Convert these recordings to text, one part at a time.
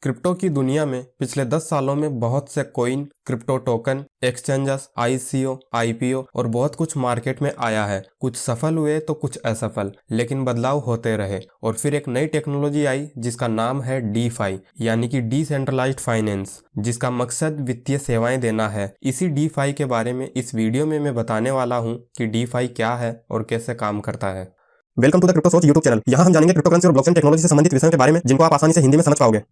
Crypto की दुनिया में पिछले 10 सालों में बहुत से coin, crypto token, exchanges, ICO, IPO और बहुत कुछ मार्केट में आया है। कुछ सफल हुए तो कुछ असफल, लेकिन बदलाव होते रहे। और फिर एक नई टेक्नोलॉजी आई जिसका नाम है डीफाई, यानी कि डिसेंट्रलाइज्ड फाइनेंस, जिसका मकसद वित्तीय सेवाएं देना है। इसी डीफाई के बारे में इस वीडियो में मैं बताने वाला हूं कि डीफाई क्या है और कैसे काम करता है। वेलकम टू द क्रिप्टो सोच यूट्यूब चैनल। यहाँ हम जानेंगे क्रिप्टो करेंसी और ब्लॉकचेन टेक्नोलॉजी से संबंधित विषयों के बारे में जिनको आप आसानी से हिंदी में समझ पाओगे।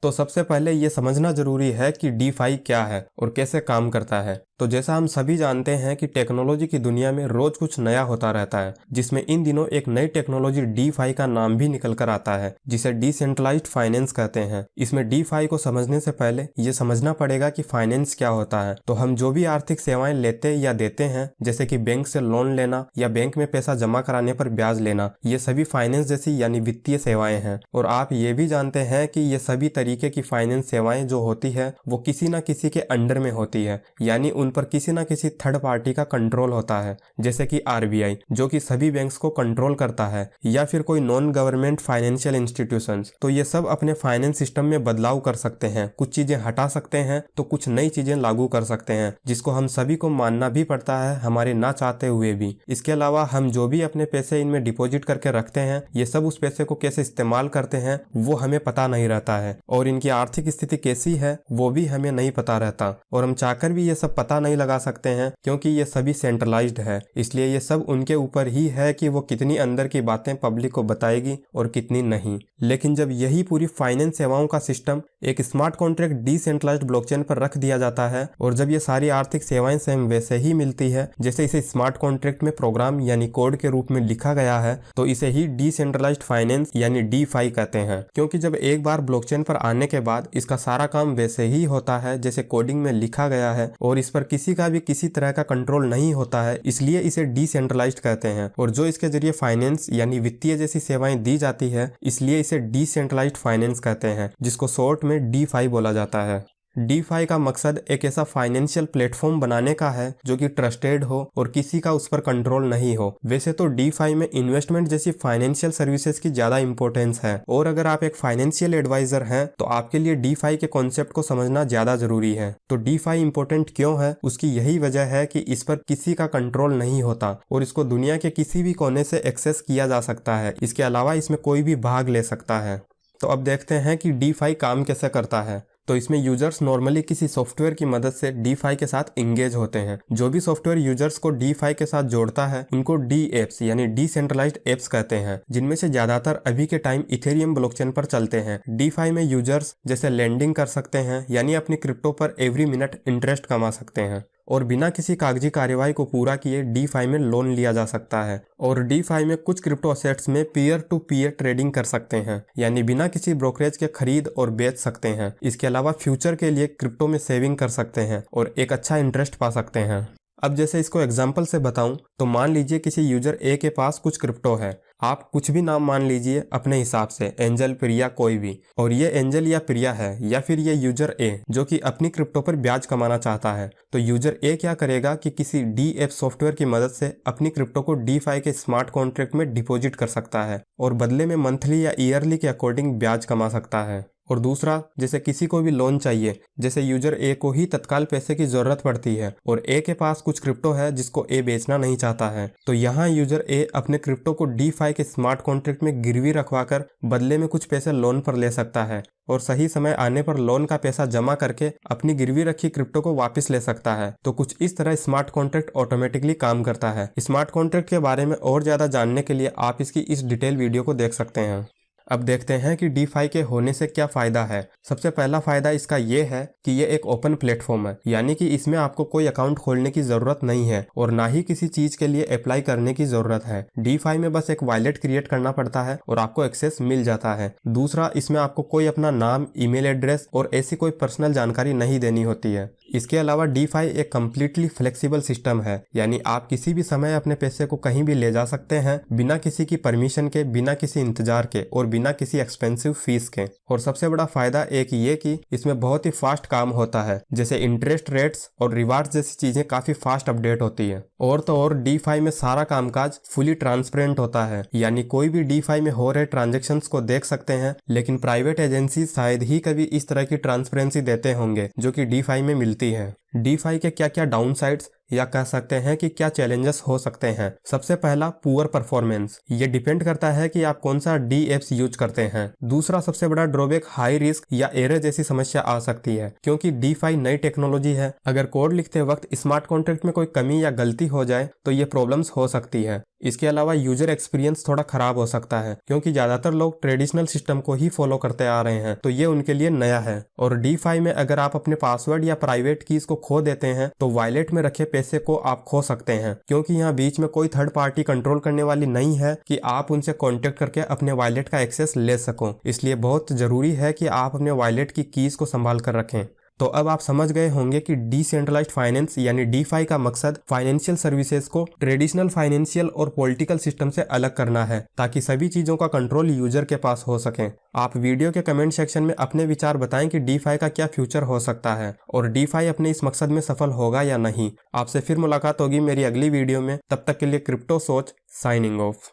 तो सबसे पहले ये समझना जरूरी है कि डीफाई क्या है और कैसे काम करता है। तो जैसा हम सभी जानते हैं कि टेक्नोलॉजी की दुनिया में रोज कुछ नया होता रहता है, जिसमें इन दिनों एक नई टेक्नोलॉजी डीफाई का नाम भी निकल कर आता है, जिसे डिसेंट्रलाइज्ड फाइनेंस कहते हैं। इसमें डीफाई को समझने से पहले ये समझना पड़ेगा कि फाइनेंस क्या होता है। तो हम जो भी आर्थिक सेवाएं लेते या देते हैं, जैसे कि बैंक से लोन लेना या बैंक में पैसा जमा कराने पर ब्याज लेना, ये सभी फाइनेंस जैसी यानी वित्तीय सेवाएं हैं। और आप ये भी जानते हैं कि ये सभी तरीके की फाइनेंस सेवाएं जो होती है वो किसी न किसी के अंडर में होती है, यानी उन पर किसी न किसी थर्ड पार्टी का कंट्रोल होता है, जैसे कि आरबीआई जो कि सभी बैंक्स को कंट्रोल करता है, या फिर कोई नॉन गवर्नमेंट फाइनेंशियल इंस्टीट्यूशंस। तो ये सब अपने फाइनेंस सिस्टम में बदलाव कर सकते हैं, कुछ चीजें हटा सकते हैं तो कुछ नई चीजें लागू कर सकते हैं, जिसको हम सभी को मानना भी पड़ता है, हमारे ना चाहते हुए भी। इसके अलावा हम जो भी अपने पैसे इनमें डिपॉजिट करके रखते हैं, ये सब उस पैसे को कैसे इस्तेमाल करते हैं वो हमें पता नहीं रहता है, और इनकी आर्थिक स्थिति कैसी है वो भी हमें नहीं पता रहता, और हम चाहकर भी ये सब पता नहीं लगा सकते हैं, क्योंकि ये सभी सेंट्रलाइज्ड है। इसलिए ये सब उनके ऊपर ही है कि वो कितनी अंदर की बातें पब्लिक को बताएगी और कितनी नहीं। लेकिन जब यही पूरी फाइनेंस सेवाओं का सिस्टम एक स्मार्ट कॉन्ट्रैक्ट डिसेंट्रलाइज्ड ब्लॉकचेन पर रख दिया जाता है, और जब ये सारी आर्थिक सेवाएं सेम वैसे ही मिलती है जैसे इसे स्मार्ट कॉन्ट्रैक्ट में प्रोग्राम यानी कोड के रूप में लिखा गया है, तो इसे ही डिसेंट्रलाइज्ड फाइनेंस यानी डीफाई कहते हैं। क्योंकि जब एक बार ब्लॉकचेन पर आने के बाद इसका सारा काम वैसे ही होता है जैसे कोडिंग में लिखा गया है, और इस पर किसी का भी किसी तरह का कंट्रोल नहीं होता है, इसलिए इसे डिसेंट्रलाइज्ड कहते हैं। और जो इसके जरिए फाइनेंस यानी वित्तीय जैसी सेवाएं दी जाती है, इसलिए इसे डिसेंट्रलाइज्ड फाइनेंस कहते हैं, जिसको शॉर्ट में डीफाई बोला जाता है। डीफाई का मकसद एक ऐसा फाइनेंशियल प्लेटफॉर्म बनाने का है जो कि ट्रस्टेड हो और किसी का उस पर कंट्रोल नहीं हो। वैसे तो डीफाई में इन्वेस्टमेंट जैसी फाइनेंशियल सर्विसेज की ज्यादा इंपॉर्टेंस है, और अगर आप एक फाइनेंशियल एडवाइजर हैं तो आपके लिए डीफाई के कॉन्सेप्ट को समझना ज्यादा जरूरी है। तो डीफाई इंपॉर्टेंट क्यों है, उसकी यही वजह है कि इस पर किसी का कंट्रोल नहीं होता और इसको दुनिया के किसी भी कोने से एक्सेस किया जा सकता है। इसके अलावा इसमें कोई भी भाग ले सकता है। तो अब देखते हैं कि डीफाई काम कैसे करता है। तो इसमें यूजर्स नॉर्मली किसी सॉफ्टवेयर की मदद से डीफाई के साथ इंगेज होते हैं। जो भी सॉफ्टवेयर यूजर्स को डीफाई के साथ जोड़ता है उनको डी एप्स यानी डिसेंट्रलाइज्ड एप्स कहते हैं, जिनमें से ज्यादातर अभी के टाइम इथेरियम ब्लॉकचेन पर चलते हैं। डीफाई में यूजर्स जैसे लेंडिंग कर सकते हैं, यानी अपनी क्रिप्टो पर एवरी मिनट इंटरेस्ट कमा सकते हैं, और बिना किसी कागजी कार्यवाही को पूरा किए डीफाई में लोन लिया जा सकता है। और डीफाई में कुछ क्रिप्टो असेट्स में पीयर टू पीयर ट्रेडिंग कर सकते हैं, यानी बिना किसी ब्रोकरेज के खरीद और बेच सकते हैं। इसके अलावा फ्यूचर के लिए क्रिप्टो में सेविंग कर सकते हैं और एक अच्छा इंटरेस्ट पा सकते हैं। अब जैसे इसको एग्जाम्पल से बताऊं तो मान लीजिए किसी यूजर ए के पास कुछ क्रिप्टो है, आप कुछ भी नाम मान लीजिए अपने हिसाब से, एंजल, प्रिया, कोई भी, और ये एंजल या प्रिया है, या फिर ये यूजर ए जो कि अपनी क्रिप्टो पर ब्याज कमाना चाहता है। तो यूजर ए क्या करेगा कि किसी डी एप सॉफ्टवेयर की मदद से अपनी क्रिप्टो को डीफाई के स्मार्ट कॉन्ट्रैक्ट में डिपॉजिट कर सकता है, और बदले में मंथली या ईयरली के अकॉर्डिंग ब्याज कमा सकता है। और दूसरा, जैसे किसी को भी लोन चाहिए, जैसे यूजर ए को ही तत्काल पैसे की जरूरत पड़ती है और ए के पास कुछ क्रिप्टो है जिसको ए बेचना नहीं चाहता है, तो यहाँ यूजर ए अपने क्रिप्टो को डीफाई के स्मार्ट कॉन्ट्रैक्ट में गिरवी रखवाकर बदले में कुछ पैसे लोन पर ले सकता है, और सही समय आने पर लोन का पैसा जमा करके अपनी गिरवी रखी क्रिप्टो को वापस ले सकता है। तो कुछ इस तरह स्मार्ट कॉन्ट्रैक्ट ऑटोमेटिकली काम करता है। स्मार्ट कॉन्ट्रैक्ट के बारे में और ज्यादा जानने के लिए आप इसकी इस डिटेल वीडियो को देख सकते हैं। अब देखते हैं कि डीफाई के होने से क्या फायदा है। सबसे पहला फायदा इसका ये है कि ये एक ओपन प्लेटफॉर्म है, यानी कि इसमें आपको कोई अकाउंट खोलने की जरूरत नहीं है और ना ही किसी चीज के लिए अप्लाई करने की जरूरत है। डीफाई में बस एक वॉलेट क्रिएट करना पड़ता है और आपको एक्सेस मिल जाता है। दूसरा, इसमें आपको कोई अपना नाम, ईमेल एड्रेस और ऐसी कोई पर्सनल जानकारी नहीं देनी होती है। इसके अलावा डीफाई एक कम्प्लीटली फ्लेक्सिबल सिस्टम है, यानी आप किसी भी समय अपने पैसे को कहीं भी ले जा सकते हैं, बिना किसी की परमिशन के, बिना किसी इंतजार के और बिना किसी एक्सपेंसिव फीस के। और सबसे बड़ा फायदा एक ये कि इसमें बहुत ही फास्ट काम होता है, जैसे इंटरेस्ट रेट्स और रिवार्ड्स जैसी चीजें काफी फास्ट अपडेट होती है। और तो और DeFi में सारा कामकाज फुली ट्रांसपेरेंट होता है, यानी कोई भी DeFi में हो रहे ट्रांजैक्शंस को देख सकते हैं, लेकिन प्राइवेट एजेंसी शायद ही कभी इस तरह की ट्रांसपेरेंसी देते होंगे जो कि DeFi में मिलती है। DeFi के क्या क्या डाउनसाइड्स या कह सकते हैं कि क्या चैलेंजेस हो सकते हैं। सबसे पहला, पुअर परफॉर्मेंस। ये डिपेंड करता है कि आप कौन सा DApps यूज करते हैं। दूसरा सबसे बड़ा ड्रॉबैक, हाई रिस्क या एरर जैसी समस्या आ सकती है, क्योंकि DeFi नई टेक्नोलॉजी है। अगर कोड लिखते वक्त स्मार्ट कॉन्ट्रैक्ट में कोई कमी या गलती हो जाए तो ये प्रॉब्लम्स हो सकती है। इसके अलावा यूजर एक्सपीरियंस थोड़ा खराब हो सकता है, क्योंकि ज्यादातर लोग ट्रेडिशनल सिस्टम को ही फॉलो करते आ रहे हैं, तो ये उनके लिए नया है। और DeFi में अगर आप अपने पासवर्ड या प्राइवेट कीज को खो देते हैं तो वॉलेट में रखे पैसे को आप खो सकते हैं, क्योंकि यहाँ बीच में कोई थर्ड पार्टी कंट्रोल करने वाली नहीं है कि आप उनसे कॉन्टेक्ट करके अपने वॉलेट का एक्सेस ले सको। इसलिए बहुत जरूरी है कि आप अपने वॉलेट की कीज को संभाल कर रखें। तो अब आप समझ गए होंगे कि डिसेंट्रलाइज्ड फाइनेंस यानी DeFi का मकसद फाइनेंशियल सर्विसेज को ट्रेडिशनल फाइनेंशियल और पॉलिटिकल सिस्टम से अलग करना है, ताकि सभी चीजों का कंट्रोल यूजर के पास हो सके। आप वीडियो के कमेंट सेक्शन में अपने विचार बताएं कि DeFi का क्या फ्यूचर हो सकता है और DeFi अपने इस मकसद में सफल होगा या नहीं। आपसे फिर मुलाकात होगी मेरी अगली वीडियो में। तब तक के लिए क्रिप्टो सोच साइनिंग ऑफ।